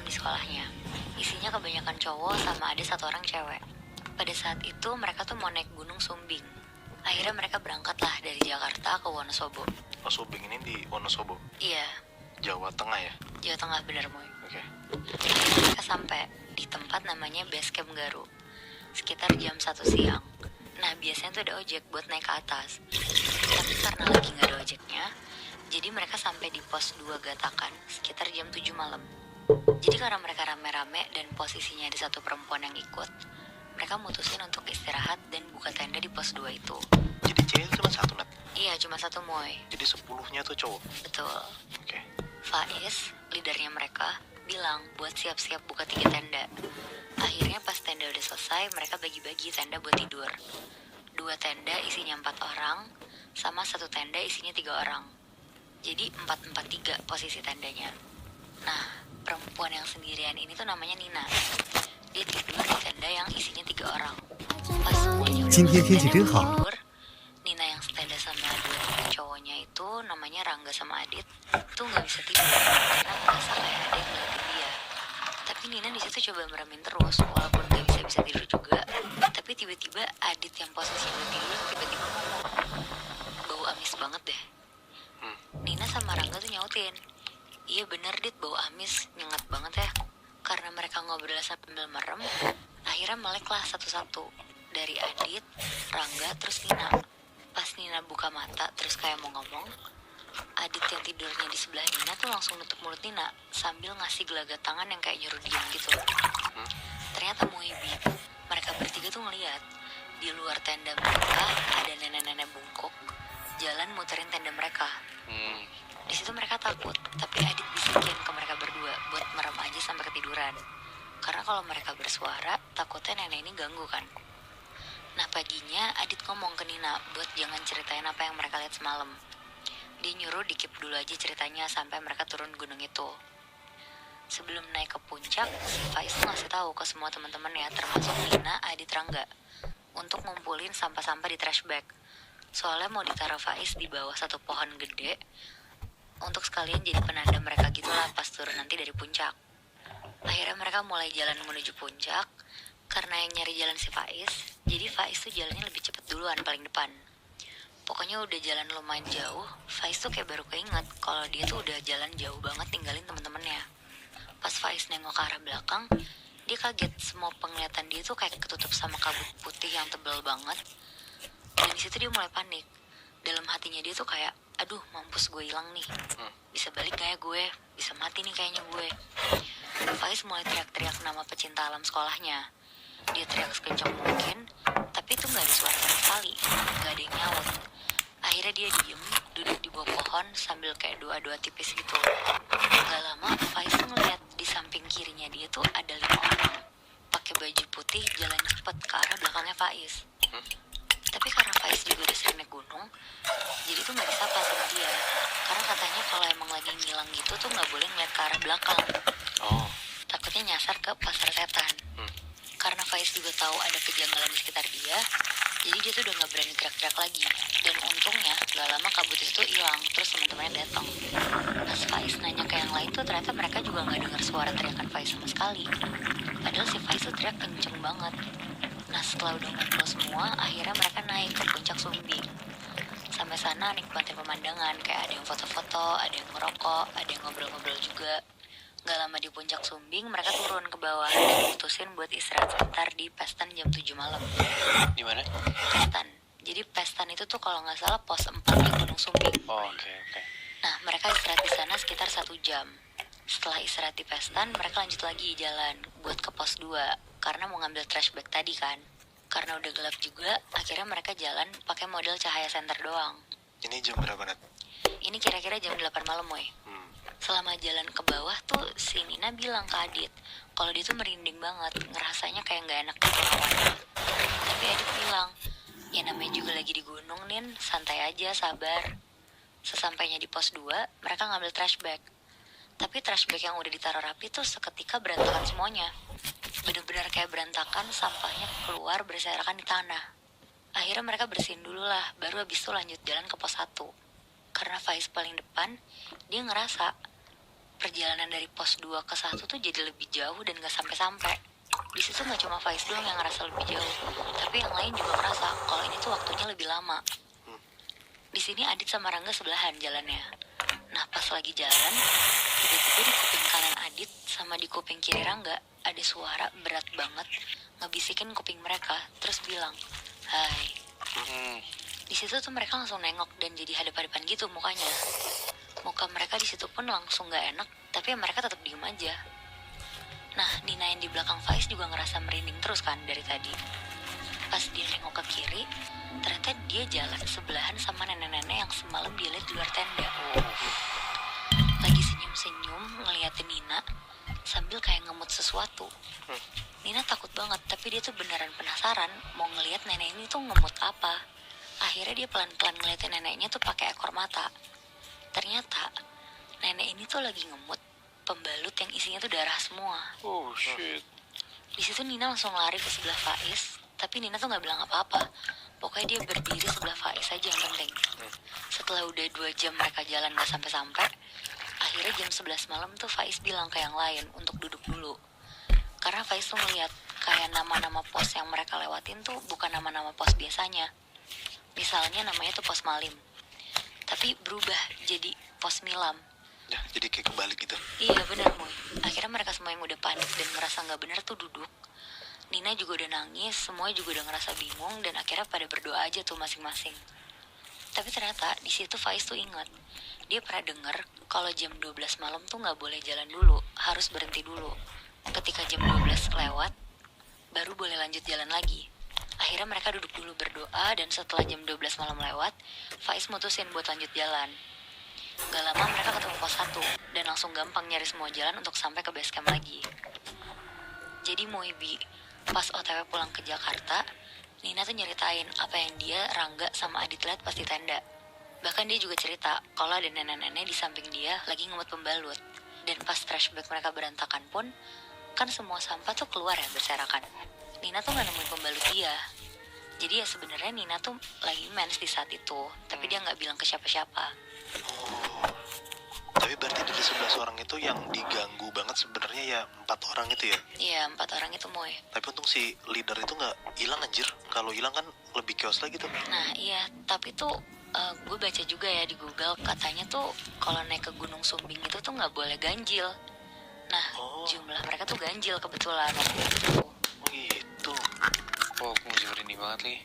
malam di sekolahnya. Isinya kebanyakan cowok sama ada satu orang cewek. Pada saat itu mereka tuh mau naik Gunung Sumbing. Akhirnya mereka berangkatlah dari Jakarta ke Wonosobo. Oh, Sumbing ini di Wonosobo? Iya, Jawa Tengah ya? Jawa Tengah bener Moy. Oke. Mereka sampai di tempat namanya Base Camp Garu sekitar jam 1 siang. Nah biasanya tuh ada ojek buat naik ke atas. Tapi karena lagi gak ada ojeknya, jadi mereka sampai di pos 2 Gatakan sekitar jam 7 malam. Jadi karena mereka rame-rame dan posisinya ada satu perempuan yang ikut, mereka mutusin untuk istirahat dan buka tenda di pos 2 itu. Jadi cewek cuma satu, Nat? Iya cuma satu Moy. Jadi 10-nya tuh cowok? Betul. Oke. Faiz, leadernya mereka, bilang buat siap-siap buka 3 tenda. Akhirnya pas tenda udah selesai, mereka bagi-bagi tenda buat tidur. 2 tenda isinya 4 orang, sama 1 tenda isinya 3 orang. Jadi 4-4-3 posisi tendanya. Nah, perempuan yang sendirian ini tuh namanya Nina. Dia tidur di tenda yang isinya 3 orang. Pas semuanya udah masuk tenda tidur, Nina yang setenda sama 2 temen cowoknya itu namanya Rangga sama Adit tuh nggak bisa tidur karena merasa kayak ada yang ngeliatin dia. Tapi Nina di situ coba meremin terus walaupun nggak bisa tidur juga. Tapi tiba-tiba Adit yang posisi udah tidur tiba-tiba ngomong, bau amis banget deh. Nina sama Rangga tuh nyautin, iya bener Dit, bau amis, nyengat banget ya. Karena mereka ngobrol sambil merem, akhirnya meleklah satu-satu dari Adit, Rangga, terus Nina. Pas Nina buka mata terus kayak mau ngomong, Adit yang tidurnya di sebelah Nina tuh langsung nutup mulut Nina sambil ngasih gelagat tangan yang kayak nyuruh diam gitu. Ternyata Muibi, mereka bertiga tuh ngeliat di luar tenda mereka ada nenek-nenek bungkuk jalan muterin tenda mereka. Di situ mereka takut, tapi Adit bisikin ke mereka berdua buat merem aja sampai ketiduran. Karena kalau mereka bersuara, takutnya nenek ini ganggu kan. Nah paginya Adit ngomong ke Nina buat jangan ceritain apa yang mereka lihat semalam. Dia nyuruh di-keep dulu aja ceritanya sampai mereka turun gunung itu. Sebelum naik ke puncak, si Faiz ngasih tahu ke semua teman-temannya termasuk Nina, Adit, Rangga untuk ngumpulin sampah-sampah di trash bag. Soalnya mau ditaruh Faiz di bawah satu pohon gede untuk sekalian jadi penanda mereka gitulah pas turun nanti dari puncak. Akhirnya mereka mulai jalan menuju puncak. Karena yang nyari jalan si Faiz, jadi Faiz tuh jalannya lebih cepet duluan paling depan. Pokoknya udah jalan lumayan jauh, Faiz tuh kayak baru keinget kalau dia tuh udah jalan jauh banget tinggalin temen-temennya. Pas Faiz nengok ke arah belakang, dia kaget semua penglihatan dia tuh kayak ketutup sama kabut putih yang tebal banget. Dan disitu dia mulai panik. Dalam hatinya dia tuh kayak, aduh mampus gue hilang nih. Bisa balik gak ya gue? Bisa mati nih kayaknya gue. Faiz mulai teriak-teriak nama pecinta alam sekolahnya. Dia teriak sekencang mungkin, tapi itu gak ada suara sama sekali, gak ada yang nyaut. Akhirnya dia diem, duduk di bawah pohon sambil kayak doa-doa tipis gitu. Gak lama, Faiz ngeliat di samping kirinya dia tuh ada 5 orang pakai baju putih jalan cepet ke arah belakangnya Faiz. Tapi karena Faiz juga udah sering naik gunung, jadi tuh gak disapa sama dia. Karena katanya kalau emang lagi ngilang gitu tuh gak boleh ngeliat ke arah belakang. Takutnya nyasar ke pasar setan. Karena Faiz juga tahu ada kejanggalan di sekitar dia, jadi dia tuh udah gak berani teriak-teriak lagi. Dan untungnya gak lama kabut itu tuh hilang, terus teman-temannya datang. Pas Faiz nanya ke yang lain tuh ternyata mereka juga gak dengar suara teriakan Faiz sama sekali. Padahal si Faiz tuh teriak kenceng banget. Nah setelah udah ngumpul semua, akhirnya mereka naik ke puncak Sumbing. Sampai sana nikmatin pemandangan, kayak ada yang foto-foto, ada yang ngerokok, ada yang ngobrol-ngobrol juga. Gak lama di puncak Sumbing, mereka turun ke bawah dan putusin buat istirahat sebentar di Pestan jam 7 malam. Di mana? Pestan. Jadi Pestan itu tuh kalau nggak salah pos 4 di Gunung Sumbing. Oke. Nah, mereka istirahat di sana sekitar 1 jam. Setelah istirahat di Pestan, mereka lanjut lagi jalan buat ke pos 2 karena mau ngambil trash bag tadi kan. Karena udah gelap juga, akhirnya mereka jalan pakai model cahaya senter doang. Ini jam berapa, Nat? Ini kira-kira jam 8 malam, woy. Selama jalan ke bawah tuh si Nina bilang ke Adit kalau dia tuh merinding banget, ngerasanya kayak gak enak gitu awalnya. Tapi Adit bilang, ya namanya juga lagi di gunung Nin, santai aja, sabar. Sesampainya di pos 2, mereka ngambil trash bag. Tapi trash bag yang udah ditaruh rapi tuh seketika berantakan semuanya. Bener-bener kayak berantakan, sampahnya keluar berserakan di tanah. Akhirnya mereka bersihin dulu lah, baru habis itu lanjut jalan ke pos 1. Karena Faiz paling depan, dia ngerasa perjalanan dari pos 2 ke 1 tuh jadi lebih jauh dan gak sampai-sampai. Di situ gak cuma Faiz doang yang ngerasa lebih jauh, tapi yang lain juga ngerasa kalau ini tuh waktunya lebih lama. Di sini Adit sama Rangga sebelahan jalannya. Nah pas lagi jalan, tiba-tiba di kuping kanan Adit sama di kuping kiri Rangga ada suara berat banget ngebisikin kuping mereka, terus bilang, "Hai." Di situ tuh mereka langsung nengok dan jadi hadap-hadapan gitu mukanya. Muka mereka di situ pun langsung gak enak, tapi mereka tetap diem aja. Nah, Nina yang di belakang Faiz juga ngerasa merinding terus kan dari tadi. Pas dia nengok ke kiri, ternyata dia jalan sebelahan sama nenek-nenek yang semalam dia lihat di luar tenda. Lagi senyum-senyum ngeliatin Nina sambil kayak ngemut sesuatu. Nina takut banget, tapi dia tuh beneran penasaran mau ngeliat nenek ini tuh ngemut apa. Akhirnya dia pelan-pelan ngeliatin neneknya tuh pakai ekor mata. Ternyata nenek ini tuh lagi ngemut pembalut yang isinya tuh darah semua. Oh shit. Di situ Nina langsung lari ke sebelah Faiz, tapi Nina tuh nggak bilang apa-apa. Pokoknya dia berdiri sebelah Faiz aja yang penting. Setelah udah 2 jam mereka jalan nggak sampai-sampai, akhirnya jam 11 malam tuh Faiz bilang ke yang lain untuk duduk dulu. Karena Faiz tuh ngeliat kayak nama-nama pos yang mereka lewatin tuh bukan nama-nama pos biasanya. Misalnya namanya tuh pos Malim, tapi berubah jadi pos Milam. Ya, jadi kayak kebalik gitu. Iya bener Moy. Akhirnya mereka semua yang udah panik dan ngerasa gak bener tuh duduk. Nina juga udah nangis, semuanya juga udah ngerasa bingung dan akhirnya pada berdoa aja tuh masing-masing. Tapi ternyata di situ Faiz tuh ingat, dia pernah denger kalau jam 12 malam tuh gak boleh jalan dulu, harus berhenti dulu. Ketika jam 12 lewat, baru boleh lanjut jalan lagi. Akhirnya mereka duduk dulu berdoa dan setelah jam 12 malam lewat, Faiz mutusin buat lanjut jalan. Gak lama mereka ketemu pos 1 dan langsung gampang nyari semua jalan untuk sampai ke base camp lagi. Jadi Moibi, pas OTW pulang ke Jakarta, Nina tuh nyeritain apa yang dia, Rangga, sama Adit lihat pas di tenda. Bahkan dia juga cerita kalau ada nenek-nenek di samping dia lagi ngemut pembalut. Dan pas flashback mereka berantakan pun, kan semua sampah tuh keluar ya berserakan. Nina tuh gak nemuin pembalut dia. Jadi ya sebenarnya Nina tuh lagi mens di saat itu, tapi dia gak bilang ke siapa-siapa. Tapi berarti dari 11 orang itu yang diganggu banget sebenarnya ya 4 orang itu ya. Iya 4 orang itu Moy. Tapi untung si leader itu nggak hilang anjir. Kalau hilang kan lebih chaos lagi tuh. Nah iya, tapi tuh gue baca juga ya di Google, katanya tuh kalau naik ke Gunung Sumbing itu tuh gak boleh ganjil. Nah jumlah mereka tuh ganjil kebetulan waktu itu. Oh gitu. Oh, aku masih merinding banget nih.